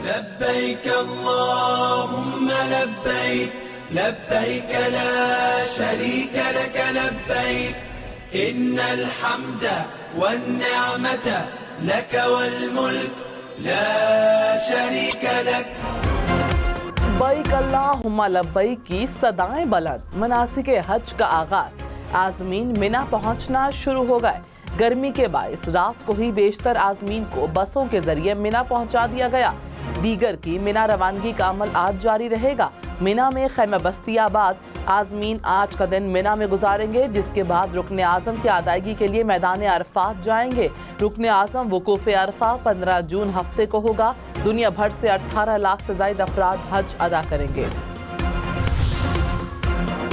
लब्बैक अल्लाहुम्म लब्बैक लब्बैक ला शरीक लक लब्बैक इन्नल हम्द वन्निअमत लक वल मुल्क ला शरीक लक। लब्बैक अल्लाहुम्मा लब्बैक की सदाएं बुलंद। मनासिके हज का आगाज, आज़मीन मिना पहुंचना शुरू हो गए। गर्मी के बायस रात को ही बेशतर आज़मीन को बसों के जरिए मिना पहुंचा दिया गया। दीगर की मिना रवानगी का अमल आज जारी रहेगा। मिना में खैमा बस्तियाबाद आज़मीन आज का दिन मिना में गुजारेंगे, जिसके बाद रुकने आज़म की अदायगी के लिए मैदान अरफात जाएंगे। रुकने आज़म वकूफ़ अरफा 15 जून हफ्ते को होगा। दुनिया भर से 18 लाख से ज़ायद अफराद हज अदा करेंगे।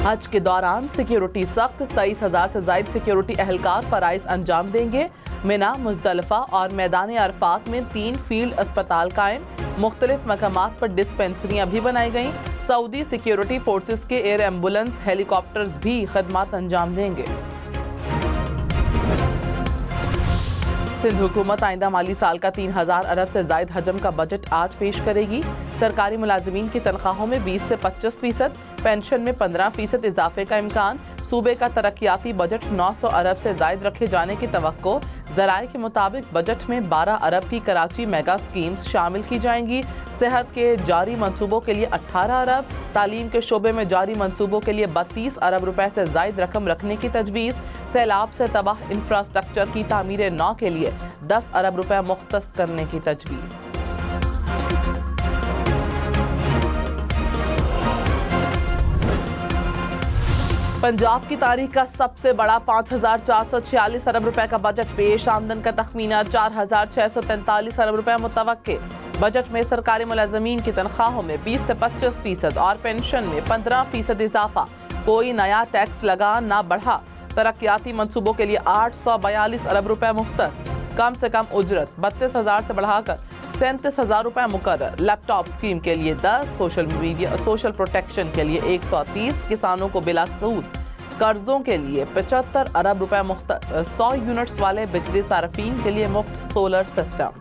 हज के दौरान सिक्योरिटी सख्त, 23,000 से ज़ायद सिक्योरिटी अहलकार फराइज अंजाम देंगे। मिना, मुज़दलिफ़ा और मैदान अरफात में 3 फील्ड अस्पताल कायम। मुख्तलिफ मकामात पर डिस्पेंसरियाँ भी बनाई गईं। सऊदी सिक्योरिटी फोर्सेस के एयर एम्बुलेंस हेलीकॉप्टर्स भी खदमात अंजाम देंगे। सिंध हुकूमत आइंदा माली साल का 3,000 अरब से ज़ायद हजम का बजट आज पेश करेगी। सरकारी मुलाजिमीन की तनख्वाहों में 20 से 25%, पेंशन में 15% इजाफे का इम्कान। सूबे का तरक्याती बजट 900 अरब से ज़ायद रखे जाने की तवक्को। ज़राए के मुताबिक बजट में 12 अरब की कराची मेगा स्कीम्स शामिल की जाएंगी। सेहत के जारी मंसूबों के लिए 18 अरब, तालीम के शोबे में जारी मंसूबों के लिए 32 अरब रुपए से ज़ायद रकम रखने की तजवीज़। सैलाब से तबाह इंफ्रास्ट्रक्चर की तामीर नौ के लिए 10 अरब रुपए मुख्तस करने की तजवीज़। पंजाब की तारीख का सबसे बड़ा 5,446 अरब रुपए का बजट पेश। आमदन का तखमीना 4,643 अरब रुपए मुतवक्के। बजट में सरकारी मुलाजमीन की तनख्वाहों में 20 से 25% और पेंशन में 15% इजाफा। कोई नया टैक्स लगा ना बढ़ा। तरक्याती मंसूबों के लिए 842 अरब रुपए मुख्तस। कम से कम उजरत 32,000 से बढ़ाकर 37,000 रुपए मुकर्रर। लैपटॉप स्कीम के लिए 10, सोशल प्रोटेक्शन के लिए 130, किसानों को बिला सूद कर्जों के लिए 75 अरब रुपए मुख्तस। 100 यूनिट्स वाले बिजली सार्फिन के लिए मुफ्त सोलर सिस्टम।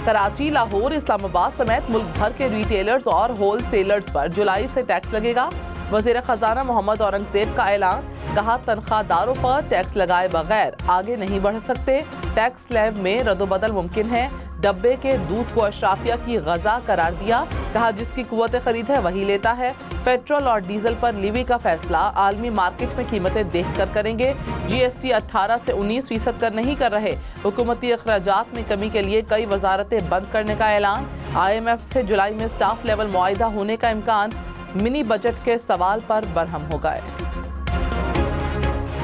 कराची, लाहौर, इस्लामाबाद समेत मुल्क भर के रिटेलर्स और होल सेलर्स पर जुलाई से टैक्स लगेगा। वज़ीर ख़जाना मोहम्मद औरंगज़ेब का ऐलान। कहा, तनख्वाहदारों पर टैक्स लगाए बगैर आगे नहीं बढ़ सकते। टैक्स स्लैब में रद्दोबदल मुमकिन है। डब्बे के दूध को अशराफिया की गज़ा करार दिया। कहा, जिसकी कुव्वत खरीद है वही लेता है। पेट्रोल और डीजल पर लीवी का फैसला आलमी मार्केट में कीमतें देख कर करेंगे। GST 18 से 19% कर नहीं कर रहे। हुकूमती अखराजात में कमी के लिए कई वजारतें बंद करने का ऐलान। IMF से जुलाई में स्टाफ लेवल मुआहिदा होने का इम्कान। मिनी बजट के सवाल पर बरहम हो गए।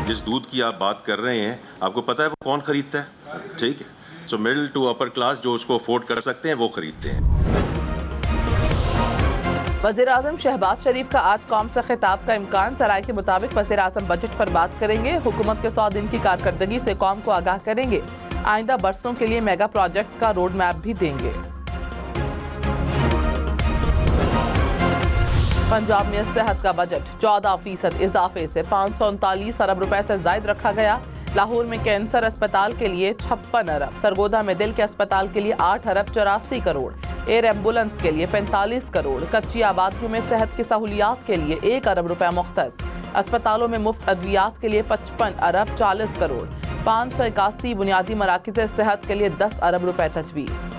जिस दूध की आप बात कर रहे हैं, आपको पता है वो कौन खरीदता है? ठीक है, so middle to upper class जो उसको अफोर्ड कर सकते हैं वो खरीदते हैं। वज़ीर आज़म शहबाज शरीफ का आज कौम से खिताब का इम्कान। सराय के मुताबिक वज़ीर आज़म बजट पर बात करेंगे। हुकूमत के 100 दिन की कारकर्दगी से कौम को आगाह करेंगे। आइंदा बरसों के लिए मेगा प्रोजेक्ट का रोड मैप भी देंगे। पंजाब में सेहत का बजट 14% इजाफे से 539 अरब रुपए से जायद रखा गया। लाहौर में कैंसर अस्पताल के लिए 56 अरब, सरगोदा में दिल के अस्पताल के लिए 8 अरब 84 करोड़, एयर एम्बुलेंस के लिए 45 करोड़, कच्ची आबादियों में सेहत की सहूलियात के लिए 1 अरब रुपए मुख्तस, अस्पतालों में मुफ्त अद्वियात के लिए 55 अरब 40 करोड़, 581 बुनियादी मराकिज़ सेहत के लिए 10 अरब रुपए तजवीज़।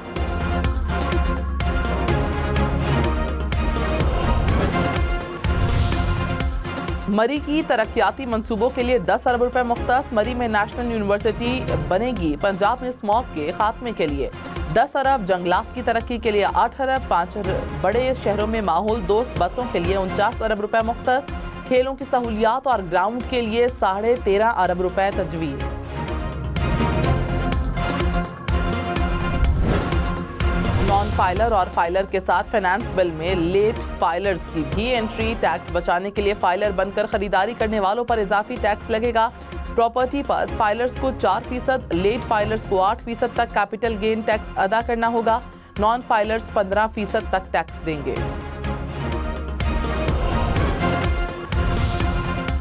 मरी की तरक्याती मंसूबों के लिए 10 अरब रुपए मुख्तस। मरी में नेशनल यूनिवर्सिटी बनेगी। पंजाब में स्मॉग के खात्मे के लिए 10 अरब, जंगलात की तरक्की के लिए 8 अरब, 5 बड़े शहरों में माहौल दोस्त बसों के लिए 49 अरब रुपए मुख्तस। खेलों की सहूलियात और ग्राउंड के लिए 13.5 अरब रुपए तजवीज़। नॉन फाइलर और फाइलर के साथ फाइनेंस बिल में लेट फाइलर्स की भी एंट्री। टैक्स बचाने के लिए फाइलर बनकर खरीदारी करने वालों पर इजाफी टैक्स लगेगा। प्रॉपर्टी पर फाइलर्स को 4%, लेट फाइलर्स को 8% तक कैपिटल गेन टैक्स अदा करना होगा। नॉन फाइलर्स 15% तक टैक्स देंगे।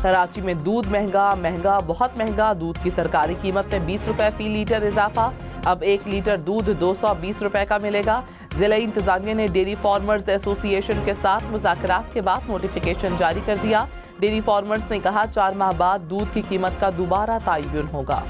कराची में दूध महंगा बहुत महंगा। दूध की सरकारी कीमत में 20 रुपए फी लीटर इजाफा। अब 1 लीटर दूध 220 रुपए का मिलेगा। जिला इंतजामिया ने डेयरी फार्मर्स एसोसिएशन के साथ मुज़ाकरात के बाद नोटिफिकेशन जारी कर दिया। डेयरी फार्मर्स ने कहा 4 माह बाद दूध की कीमत का दोबारा तयन होगा।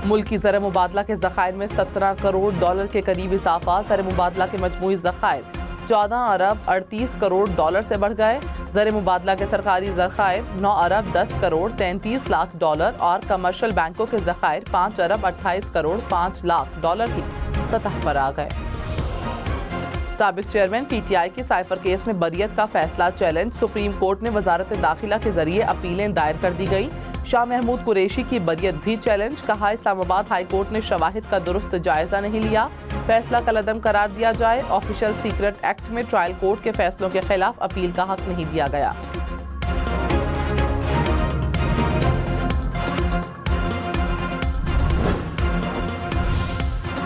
मुल्क की ज़र मुबादला के ज़खायर में 17 करोड़ डॉलर के करीब इजाफा। ज़र मुबादला के मजमूई ज़खायर 14 अरब 38 करोड़ डॉलर से बढ़ गए। ज़र मुबादला के सरकारी ज़खायर 9 अरब 10 करोड़ 33 लाख डॉलर और कमर्शियल बैंकों के ज़खायर 5 अरब 28 करोड़ 5 लाख डॉलर की सतह पर आ गए। साबिक चेयरमैन PTI की साइफर केस में बरियत का फैसला चैलेंज। सुप्रीम कोर्ट ने वजारत दाखिला के जरिए अपीलें दायर कर दी गई। शाह महमूद कुरैशी की बरियत भी चैलेंज। कहा इस्लामाबाद हाई कोर्ट ने शवाहिद का दुरुस्त जायजा नहीं लिया। फैसला कलअदम करार दिया जाए। ऑफिशियल सीक्रेट एक्ट में ट्रायल कोर्ट के फैसलों के खिलाफ अपील का हक नहीं दिया गया।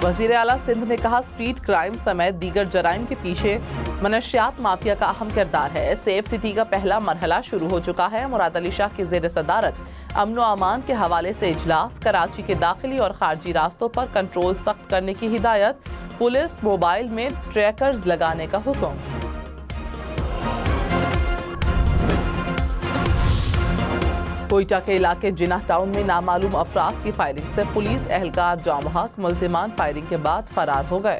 वज़ीर आला सिंध ने कहा स्ट्रीट क्राइम समेत दीगर जराइम के पीछे मनशियात माफिया का अहम किरदार है। सेफ सिटी का पहला मरहला शुरू हो चुका है। मुराद अली शाह की ज़ेर सदारत अमन व अमान के हवाले से इजलास। कराची के दाखिली और खारजी रास्तों पर कंट्रोल सख्त करने की हिदायत। पुलिस मोबाइल में ट्रैकर्स लगाने का हुक्म। कोयटा के इलाके जिन्ना टाउन में नामालूम अफराद की फायरिंग से पुलिस एहलकार जाम बहक। मुल्जिमान फायरिंग के बाद फरार हो गए।